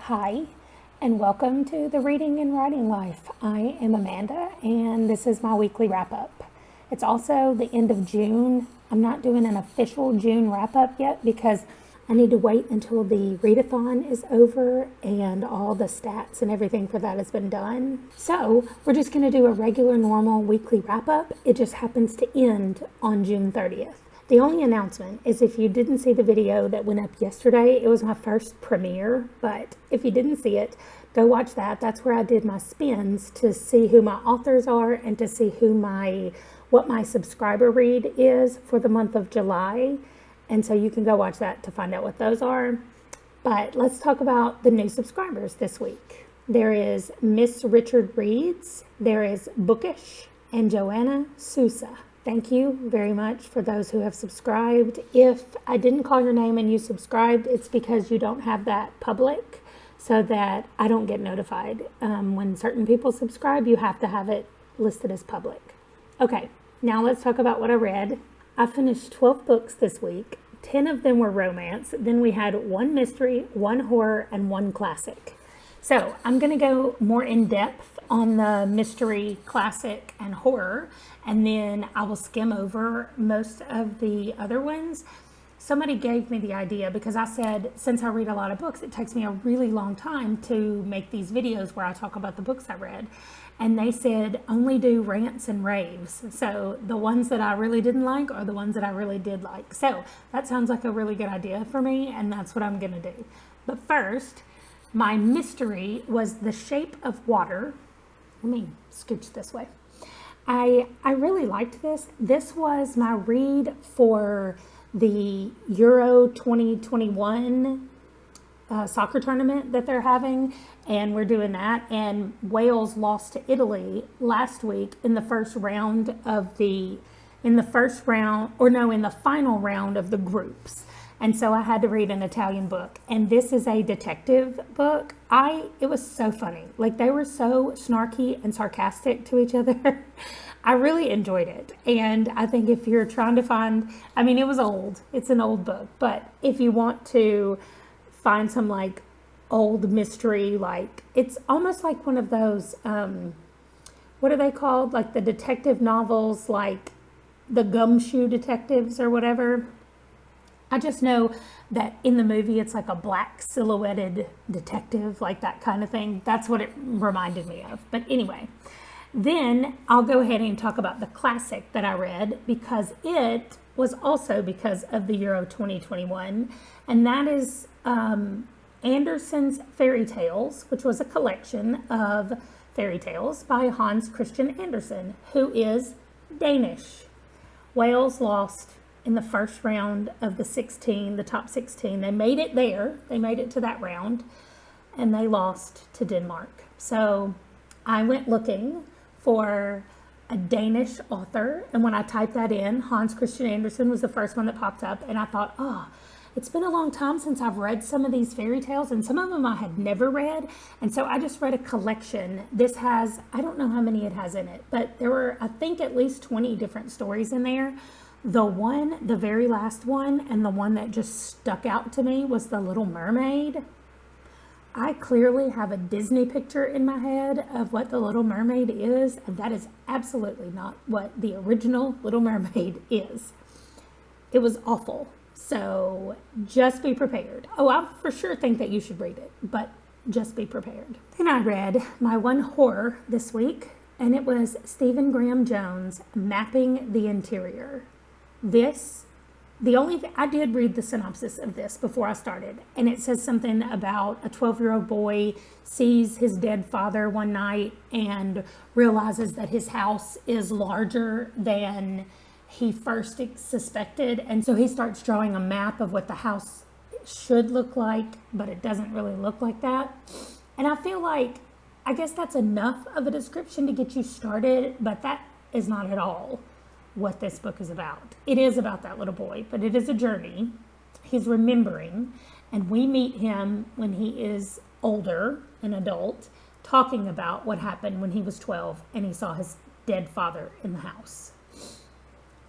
Hi, and welcome to the Reading and Writing Life. I am Amanda, and this is my weekly wrap-up. It's also the end of June. I'm not doing an official June wrap-up yet because I need to wait until the readathon is over and all the stats and everything for that has been done. So we're just going to do a regular, normal weekly wrap-up. It just happens to end on June 30th. The only announcement is if you didn't see the video that went up yesterday, it was my first premiere, but if you didn't see it, go watch that. That's where I did my spins to see who my authors are and to see what my subscriber read is for the month of July. And so you can go watch that to find out what those are. But let's talk about the new subscribers this week. There is Miss Richard Reads, there is Bookish, and Joanna Sousa. Thank you very much for those who have subscribed. If I didn't call your name and you subscribed, it's because you don't have that public so that I don't get notified. When certain people subscribe, you have to have it listed as public. Okay, now let's talk about what I read. I finished 12 books this week. 10 of them were romance. Then we had one mystery, one horror, and one classic. So I'm going to go more in depth on the mystery, classic, and horror, and then I will skim over most of the other ones. Somebody gave me the idea because I said, since I read a lot of books, it takes me a really long time to make these videos where I talk about the books I read. And they said, only do rants and raves. So the ones that I really didn't like are the ones that I really did like. So that sounds like a really good idea for me, and that's what I'm going to do. But first, my mystery was The Shape of Water. Let me scooch this way. I really liked this. This was my read for the Euro 2021 soccer tournament that they're having, and we're doing that. And Wales lost to Italy last week in the final round of the groups. And so I had to read an Italian book, and this is a detective book. It was so funny. Like, they were so snarky and sarcastic to each other. I really enjoyed it. And I think if you're trying to find, it was old. It's an old book. But if you want to find some like old mystery, like it's almost like one of those, what are they called? Like the detective novels, like the Gumshoe Detectives or whatever. I just know that in the movie, it's like a black silhouetted detective, like that kind of thing. That's what it reminded me of. But anyway, then I'll go ahead and talk about the classic that I read because it was also because of the Euro 2021. And that is Andersen's Fairy Tales, which was a collection of fairy tales by Hans Christian Andersen, who is Danish. Wales lost in the first round of the top 16. They made it there. They made it to that round, and they lost to Denmark. So I went looking for a Danish author, and when I typed that in, Hans Christian Andersen was the first one that popped up, and I thought, it's been a long time since I've read some of these fairy tales, and some of them I had never read, and so I just read a collection. This has, I don't know how many it has in it, but there were, I think, at least 20 different stories in there. The very last one, and the one that just stuck out to me was The Little Mermaid. I clearly have a Disney picture in my head of what The Little Mermaid is, and that is absolutely not what the original Little Mermaid is. It was awful. So just be prepared. I for sure think that you should read it, but just be prepared. Then I read my one horror this week, and it was Stephen Graham Jones' Mapping the Interior. I did read the synopsis of this before I started, and it says something about a 12-year-old boy sees his dead father one night and realizes that his house is larger than he first suspected, and so he starts drawing a map of what the house should look like, but it doesn't really look like that. And I feel like, I guess that's enough of a description to get you started, but that is not at all what this book is about. It is about that little boy, but it is a journey. He's remembering, and we meet him when he is older, an adult, talking about what happened when he was 12 and he saw his dead father in the house.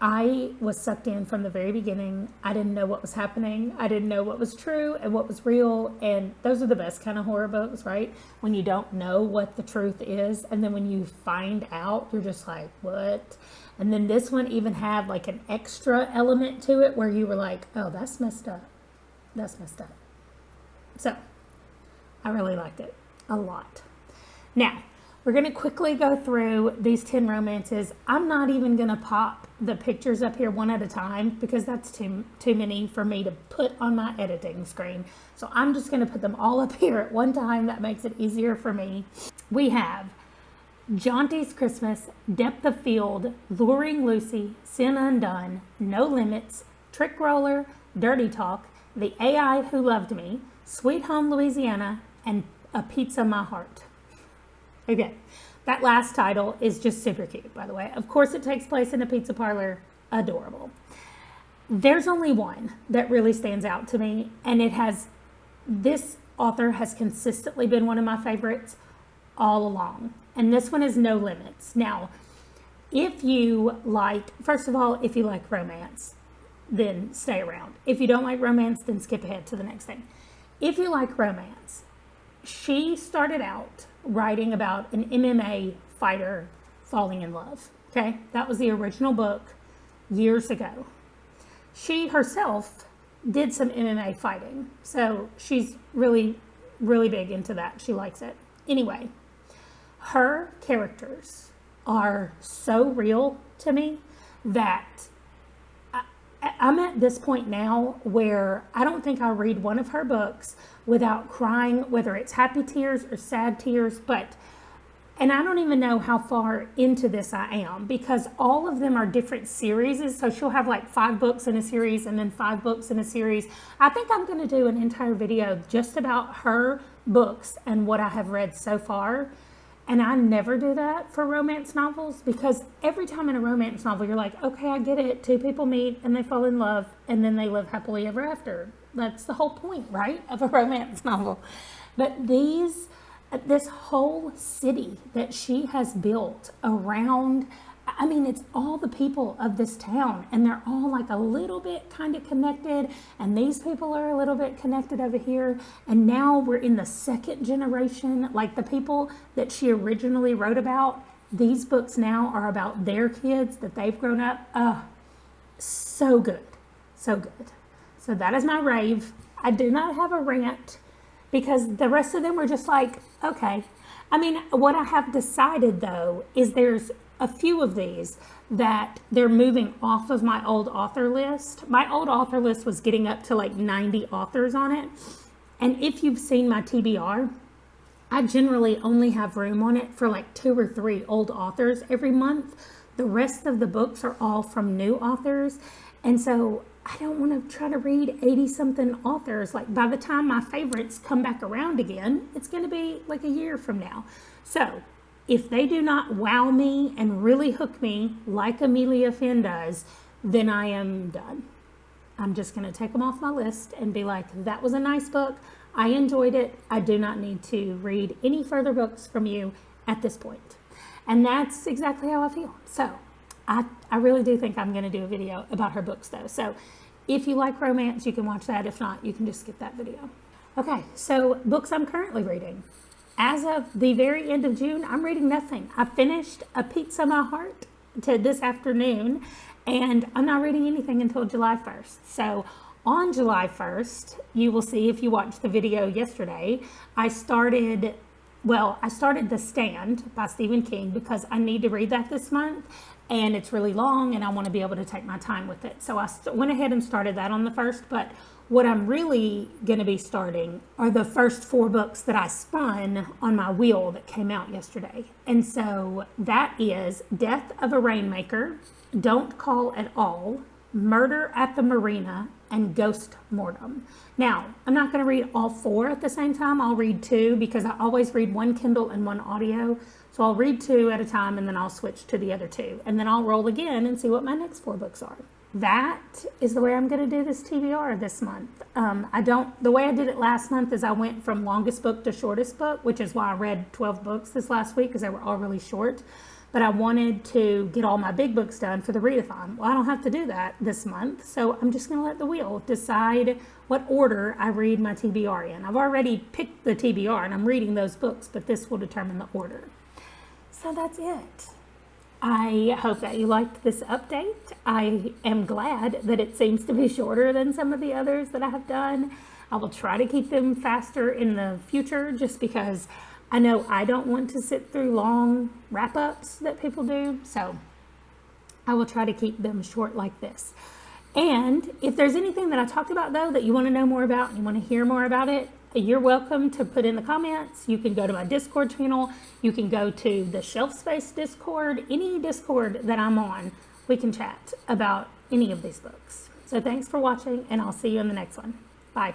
I was sucked in from the very beginning. I didn't know what was happening. I didn't know what was true and what was real. And those are the best kind of horror books, right? When you don't know what the truth is. And then when you find out, you're just like, what? And then this one even had like an extra element to it where you were like, oh, that's messed up. That's messed up. So I really liked it a lot. Now, we're going to quickly go through these 10 romances. I'm not even going to pop the pictures up here one at a time because that's too many for me to put on my editing screen. So I'm just going to put them all up here at one time. That makes it easier for me. We have Jaunty's Christmas, Depth of Field, Luring Lucy, Sin Undone, No Limits, Trick Roller, Dirty Talk, The AI Who Loved Me, Sweet Home Louisiana, and A Pizza My Heart. Okay, that last title is just super cute, by the way. Of course, it takes place in a pizza parlor. Adorable. There's only one that really stands out to me, and this author has consistently been one of my favorites all along. And this one is No Limits. Now, if you like, first of all, if you like romance, then stay around. If you don't like romance, then skip ahead to the next thing. If you like romance, she started out writing about an MMA fighter falling in love. Okay, that was the original book years ago. She herself did some MMA fighting, so she's really, really big into that. She likes it. Anyway, her characters are so real to me that I'm at this point now where I don't think I'll read one of her books without crying, whether it's happy tears or sad tears, and I don't even know how far into this I am because all of them are different series. So she'll have like 5 books in a series and then 5 books in a series. I think I'm going to do an entire video just about her books and what I have read so far. And I never do that for romance novels because every time in a romance novel, you're like, okay, I get it. 2 people meet and they fall in love and then they live happily ever after. That's the whole point, right, of a romance novel. But this whole city that she has built around, I mean, it's all the people of this town and they're all like a little bit kind of connected and these people are a little bit connected over here. And now we're in the 2nd generation, like the people that she originally wrote about. These books now are about their kids that they've grown up. So good. So good. So that is my rave. I do not have a rant because the rest of them were just like, okay. I mean, what I have decided though is there's a few of these that they're moving off of my old author list. My old author list was getting up to like 90 authors on it. And if you've seen my TBR, I generally only have room on it for like 2 or 3 old authors every month. The rest of the books are all from new authors. And so I don't want to try to read 80-something authors. Like by the time my favorites come back around again, it's going to be like a year from now. So if they do not wow me and really hook me like Amelia Finn does, then I am done. I'm just going to take them off my list and be like, that was a nice book. I enjoyed it. I do not need to read any further books from you at this point. And that's exactly how I feel. So I really do think I'm going to do a video about her books though. So if you like romance, you can watch that. If not, you can just skip that video. Okay, so books I'm currently reading. As of the very end of June, I'm reading nothing. I finished A Pizza My Heart this afternoon, and I'm not reading anything until July 1st. So on July 1st, you will see if you watched the video yesterday, I started The Stand by Stephen King because I need to read that this month, and it's really long, and I want to be able to take my time with it. So I went ahead and started that on the 1st, but what I'm really going to be starting are the first 4 books that I spun on my wheel that came out yesterday. And so that is Death of a Rainmaker, Don't Call at All, Murder at the Marina, and Ghost Mortem. Now, I'm not going to read all 4 at the same time. I'll read 2 because I always read 1 Kindle and 1 audio. So I'll read 2 at a time and then I'll switch to the other 2. And then I'll roll again and see what my next 4 books are. That is the way I'm going to do this TBR this month. The way I did it last month is I went from longest book to shortest book, which is why I read 12 books this last week because they were all really short. but I wanted to get all my big books done for the readathon. Well, I don't have to do that this month, so I'm just going to let the wheel decide what order I read my TBR in. I've already picked the TBR and I'm reading those books, but this will determine the order. So that's it. I hope that you liked this update. I am glad that it seems to be shorter than some of the others that I have done. I will try to keep them faster in the future just because I know I don't want to sit through long wrap-ups that people do, so I will try to keep them short like this. And if there's anything that I talked about, though, that you want to know more about and you want to hear more about it, you're welcome to put in the comments. You can go to my Discord channel. You can go to the Shelf Space Discord. Any Discord that I'm on, we can chat about any of these books. So thanks for watching, and I'll see you in the next one. Bye.